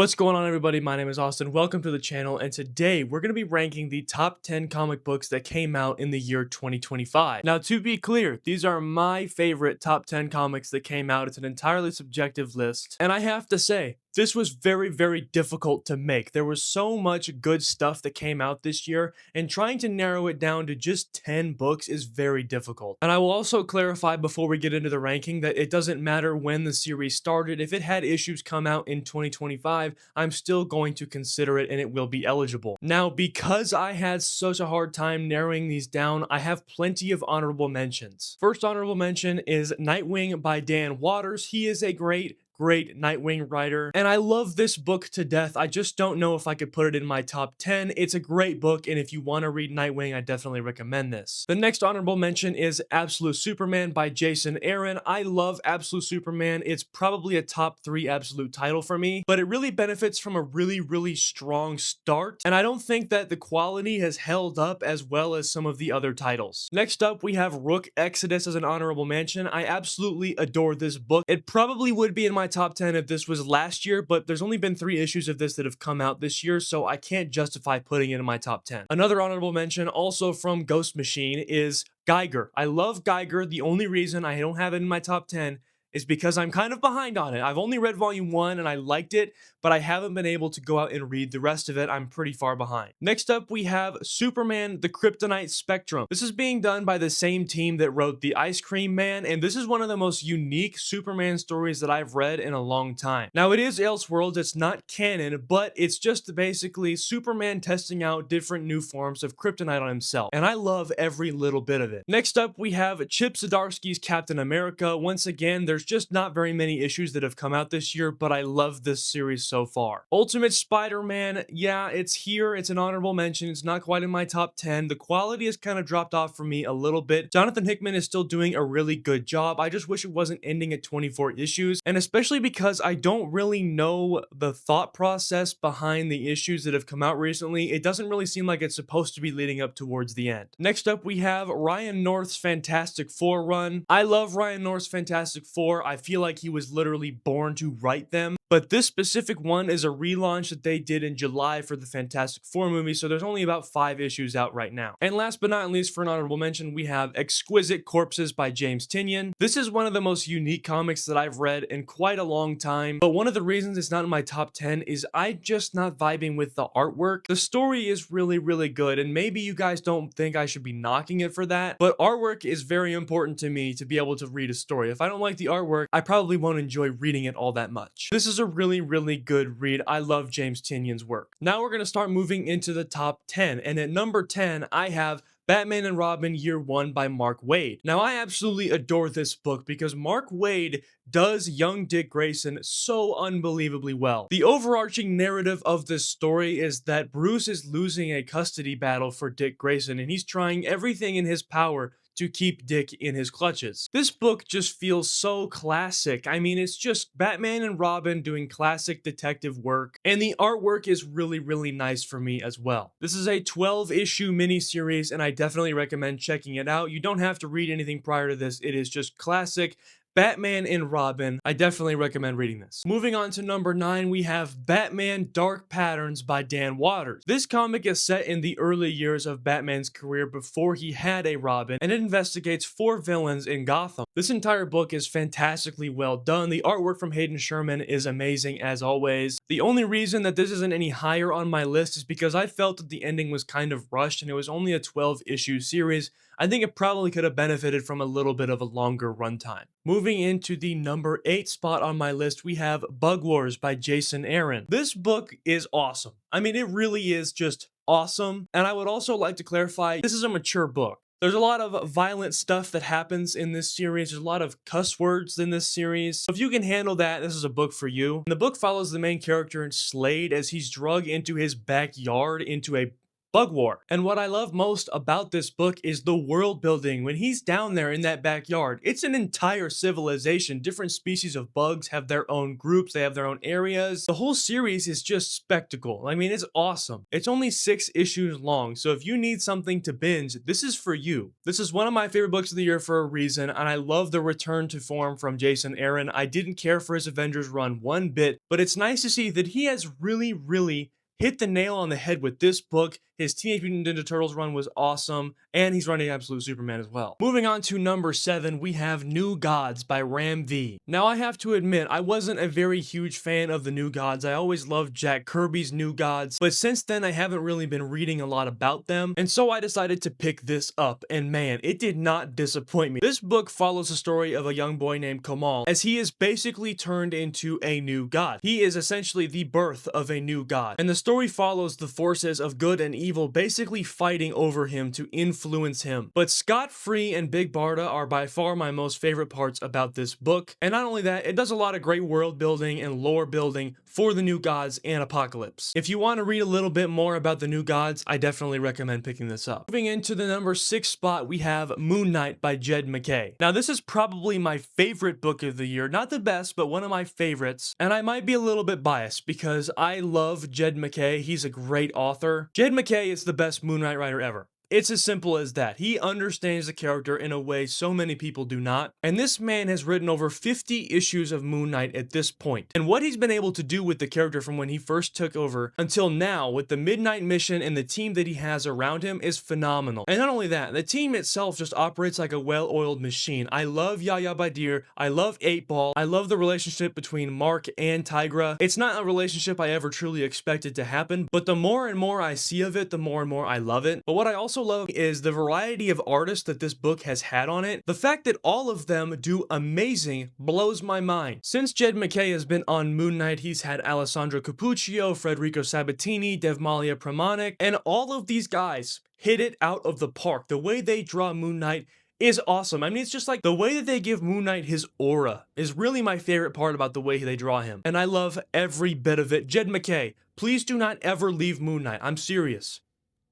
What's going on, everybody? My name is Austin. Welcome to the channel, and today we're going to be ranking the top 10 comic books that came out in the year 2025. Now, to be clear, these are my favorite top 10 comics that came out. It's an entirely subjective list, and I have to say, this was very difficult to make. There was so much good stuff that came out this year, and trying to narrow it down to just 10 books is very difficult. And I will also clarify before we get into the ranking that it doesn't matter when the series started. If it had issues come out in 2025, I'm still going to consider it and it will be eligible. Now, because I had such a hard time narrowing these down, I have plenty of honorable mentions. First honorable mention is Nightwing by Dan Watters. He is a great Nightwing writer, and I love this book to death. I just don't know if I could put it in my top 10. It's a great book, and if you want to read Nightwing, I definitely recommend this. The next honorable mention is Absolute Superman by Jason Aaron. I love Absolute Superman. It's probably a top 3 Absolute title for me, but it really benefits from a really strong start, and I don't think that the quality has held up as well as some of the other titles. Next up, we have Rook Exodus as an honorable mention. I absolutely adore this book. It probably would be in my top 10 if this was last year, but there's only been 3 issues of this that have come out this year, so I can't justify putting it in my top 10. Another honorable mention, also from Ghost Machine, is Geiger. I love Geiger. The only reason I don't have it in my top 10 is because I'm kind of behind on it. I've only read volume 1 and I liked it, but I haven't been able to go out and read the rest of it. I'm pretty far behind. Next up, we have Superman, the Kryptonite Spectrum. This is being done by the same team that wrote The Ice Cream Man, and this is one of the most unique Superman stories that I've read in a long time. Now, it is Elseworlds, it's not canon, but it's just basically Superman testing out different new forms of kryptonite on himself, and I love every little bit of it. Next up, we have Chip Zdarsky's Captain America. Once again, there's just not very many issues that have come out this year, but I love this series so far. Ultimate Spider-Man, yeah, it's here. It's an honorable mention. It's not quite in my top 10. The quality has kind of dropped off for me a little bit. Jonathan Hickman is still doing a really good job. I just wish it wasn't ending at 24 issues, and especially because I don't really know the thought process behind the issues that have come out recently. It doesn't really seem like it's supposed to be leading up towards the end. Next up, we have Ryan North's Fantastic Four run. I love Ryan North's Fantastic Four. I feel like he was literally born to write them. But this specific one is a relaunch that they did in July for the Fantastic Four movie, so there's only about 5 issues out right now. And last but not least, for an honorable mention, we have Exquisite Corpses by James Tynion. This is one of the most unique comics that I've read in quite a long time, but one of the reasons it's not in my top 10 is I'm just not vibing with the artwork. The story is really good, and maybe you guys don't think I should be knocking it for that, but artwork is very important to me to be able to read a story. If I don't like the artwork, I probably won't enjoy reading it all that much. This is a really good read. I love James Tynion's work. Now we're going to start moving into the top 10, and at number 10 I have Batman and Robin Year 1 by Mark Waid. Now, I absolutely adore this book because Mark Waid does young Dick Grayson so unbelievably well. The overarching narrative of this story is that Bruce is losing a custody battle for Dick Grayson, and he's trying everything in his power to keep Dick in his clutches. This book just feels so classic. I mean, it's just Batman and Robin doing classic detective work, and the artwork is really nice for me as well. This is a 12-issue miniseries, and I definitely recommend checking it out. You don't have to read anything prior to this. It is just classic Batman and Robin. I definitely recommend reading this. Moving on to number 9, we have Batman Dark Patterns by Dan Watters. This comic is set in the early years of Batman's career before he had a Robin, and it investigates 4 villains in Gotham. This entire book is fantastically well done. The artwork from Hayden Sherman is amazing as always. The only reason that this isn't any higher on my list is because I felt that the ending was kind of rushed and it was only a 12-issue series. I think it probably could have benefited from a little bit of a longer runtime. Moving into the number 8 spot on my list, we have Bug Wars by Jason Aaron. This book is awesome. I mean, it really is just awesome. And I would also like to clarify, this is a mature book. There's a lot of violent stuff that happens in this series. There's a lot of cuss words in this series. So if you can handle that, this is a book for you. And the book follows the main character in Slade as he's drugged into his backyard into a Bug War. And what I love most about this book is the world building. When he's down there in that backyard, it's an entire civilization. Different species of bugs have their own groups, they have their own areas. The whole series is just spectacle. I mean, it's awesome. It's only 6 issues long, so if you need something to binge, this is for you. This is one of my favorite books of the year for a reason, and I love the return to form from Jason Aaron. I didn't care for his Avengers run one bit, but it's nice to see that he has really hit the nail on the head with this book. His Teenage Mutant Ninja Turtles run was awesome, and he's running Absolute Superman as well. Moving on to number 7, we have New Gods by Ram V. Now, I have to admit, I wasn't a very huge fan of the New Gods. I always loved Jack Kirby's New Gods, but since then, I haven't really been reading a lot about them, and so I decided to pick this up, and man, it did not disappoint me. This book follows the story of a young boy named Kamal, as he is basically turned into a new god. He is essentially the birth of a new god, and the story follows the forces of good and evil basically fighting over him to influence him. But Scott Free and Big Barda are by far my most favorite parts about this book, and not only that, it does a lot of great world building and lore building for the New Gods and Apocalypse. If you want to read a little bit more about the New Gods, I definitely recommend picking this up. Moving into the number 6 spot, we have Moon Knight by Jed MacKay. Now, this is probably my favorite book of the year. Not the best, but one of my favorites, and I might be a little bit biased because I love Jed MacKay. He's a great author. Jed MacKay is the best Moon Knight writer ever. It's as simple as that. He understands the character in a way so many people do not, and this man has written over 50 issues of Moon Knight at this point. And what he's been able to do with the character from when he first took over until now with the Midnight Mission and the team that he has around him is phenomenal. And not only that, the team itself just operates like a well-oiled machine. I love Yahya Badir, I love 8-Ball, I love the relationship between Mark and Tigra. It's not a relationship I ever truly expected to happen, but the more and more I see of it, the more and more I love it. But what I also love is the variety of artists that this book has had on it. The fact that all of them do amazing blows my mind. Since Jed MacKay has been on Moon Knight, he's had Alessandro Cappuccio, Federico Sabatini, Devmalia Pramanik, and all of these guys hit it out of the park. The way they draw Moon Knight is awesome. I mean, it's just like the way that they give Moon Knight his aura is really my favorite part about the way they draw him. And I love every bit of it. Jed MacKay, please do not ever leave Moon Knight. I'm serious.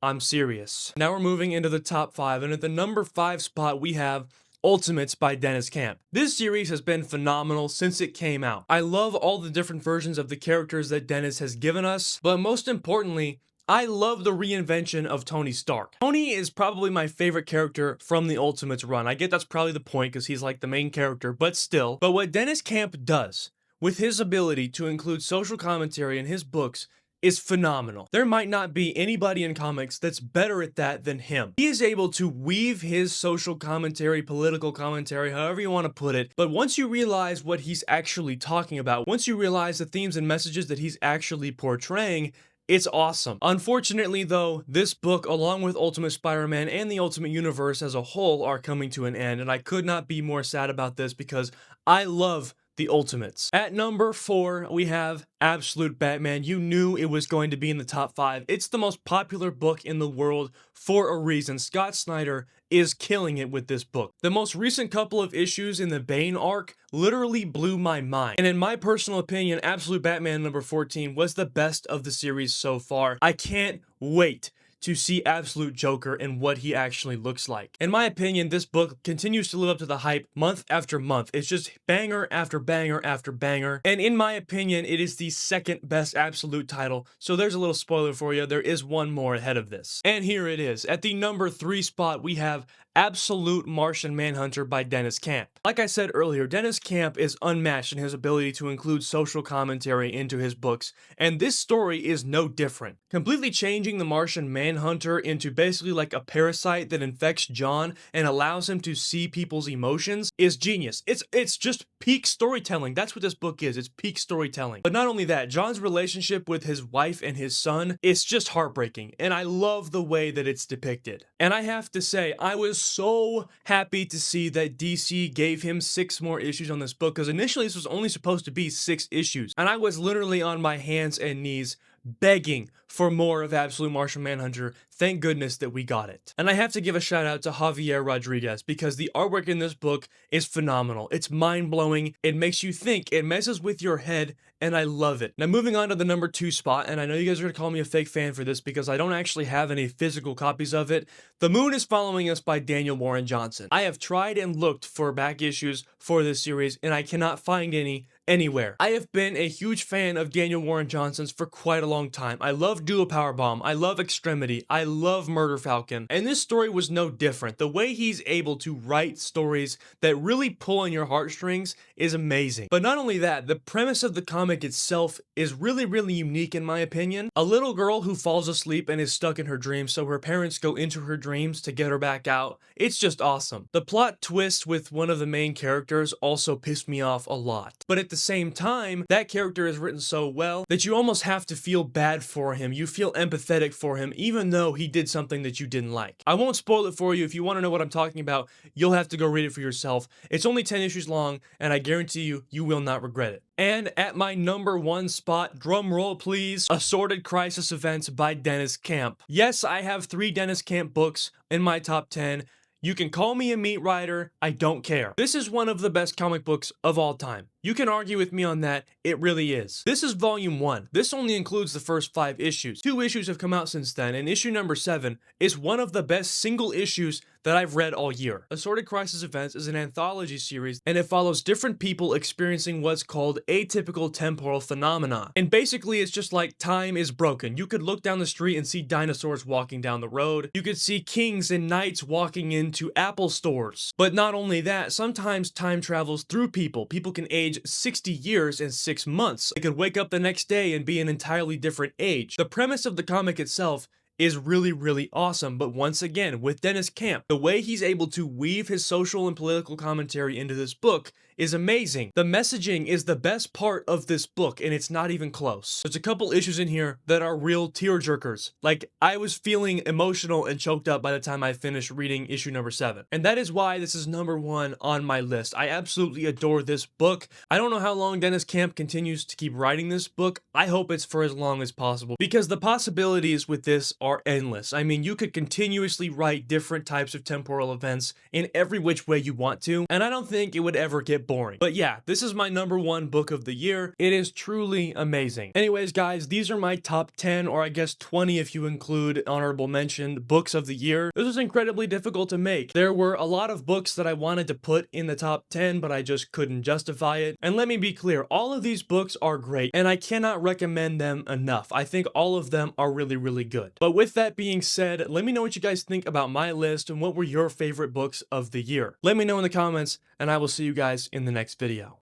I'm serious. Now we're moving into the top 5, and at the number 5 spot, we have Ultimates by Dennis Camp. This series has been phenomenal since it came out. I love all the different versions of the characters that Dennis has given us, but most importantly, I love the reinvention of Tony Stark. Tony is probably my favorite character from the Ultimates run. I get that's probably the point because he's like the main character, but still. But what Dennis Camp does with his ability to include social commentary in his books is phenomenal. There might not be anybody in comics that's better at that than him. He is able to weave his social commentary, political commentary, however you want to put it, but once you realize what he's actually talking about, once you realize the themes and messages that he's actually portraying, it's awesome. Unfortunately though, this book, along with Ultimate Spider-Man and the Ultimate Universe as a whole, are coming to an end, and I could not be more sad about this because I love the Ultimates. At number 4, we have Absolute Batman. You knew it was going to be in the top 5. It's the most popular book in the world for a reason. Scott Snyder is killing it with this book. The most recent couple of issues in the Bane arc literally blew my mind. And in my personal opinion, Absolute Batman number 14 was the best of the series so far. I can't wait to see Absolute Joker and what he actually looks like. In my opinion, this book continues to live up to the hype month after month. It's just banger after banger after banger. And in my opinion, it is the second best Absolute title. So there's a little spoiler for you. There is one more ahead of this. And here it is. At the number 3 spot, we have Absolute Martian Manhunter by Dennis Camp. Like I said earlier, Dennis Camp is unmatched in his ability to include social commentary into his books, and this story is no different. Completely changing the Martian Manhunter into basically like a parasite that infects John and allows him to see people's emotions is genius. It's just peak storytelling. That's what this book is. It's peak storytelling. But not only that, John's relationship with his wife and his son is just heartbreaking, and I love the way that it's depicted. And I have to say, I was so happy to see that DC gave him 6 more issues on this book, because initially this was only supposed to be 6 issues, and I was literally on my hands and knees begging for more of Absolute Martian Manhunter. Thank goodness that we got it. And I have to give a shout out to Javier Rodriguez because the artwork in this book is phenomenal. It's mind-blowing, it makes you think, it messes with your head, and I love it. Now moving on to the number 2 spot, and I know you guys are gonna call me a fake fan for this because I don't actually have any physical copies of it. The Moon is Following Us by Daniel Warren Johnson. I have tried and looked for back issues for this series, and I cannot find any anywhere. I have been a huge fan of Daniel Warren Johnson's for quite a long time. I love Duo Powerbomb, I love Extremity, I love Murder Falcon, and this story was no different. The way he's able to write stories that really pull on your heartstrings is amazing. But not only that, the premise of the comic itself is really unique in my opinion. A little girl who falls asleep and is stuck in her dreams, so her parents go into her dreams to get her back out. It's just awesome. The plot twist with one of the main characters also pissed me off a lot. But at the same time, that character is written so well that you almost have to feel bad for him. You feel empathetic for him, even though he did something that you didn't like. I won't spoil it for you. If you want to know what I'm talking about, you'll have to go read it for yourself. It's only 10 issues long, and I guarantee you, you will not regret it. And at my number 1 spot, drum roll please, Assorted Crisis Events by Dennis Camp. Yes, I have 3 Dennis Camp books in my top 10. You can call me a meat writer, I don't care. This is one of the best comic books of all time. You can argue with me on that, it really is. This is volume 1. This only includes the first 5 issues. 2 issues have come out since then, and issue number 7 is one of the best single issues that I've read all year. Assorted Crisis Events is an anthology series, and it follows different people experiencing what's called atypical temporal phenomena. And basically, it's just like time is broken. You could look down the street and see dinosaurs walking down the road. You could see kings and knights walking into Apple stores. But not only that, sometimes time travels through people. People can age 60 years in 6 months. They could wake up the next day and be an entirely different age. The premise of the comic itself is really awesome, but once again, with Dennis Camp, the way he's able to weave his social and political commentary into this book is amazing. The messaging is the best part of this book, and it's not even close. There's a couple issues in here that are real tearjerkers. Like, I was feeling emotional and choked up by the time I finished reading issue number 7. And that is why this is number 1 on my list. I absolutely adore this book. I don't know how long Dennis Camp continues to keep writing this book. I hope it's for as long as possible, because the possibilities with this are endless. I mean, you could continuously write different types of temporal events in every which way you want to, and I don't think it would ever get boring. But yeah, this is my number 1 book of the year. It is truly amazing. Anyways, guys, these are my top 10, or I guess 20 if you include honorable mention, books of the year. This was incredibly difficult to make. There were a lot of books that I wanted to put in the top 10, but I just couldn't justify it. And let me be clear, all of these books are great, and I cannot recommend them enough. I think all of them are really good. But with that being said, let me know what you guys think about my list and what were your favorite books of the year. Let me know in the comments, and I will see you guys in the next video.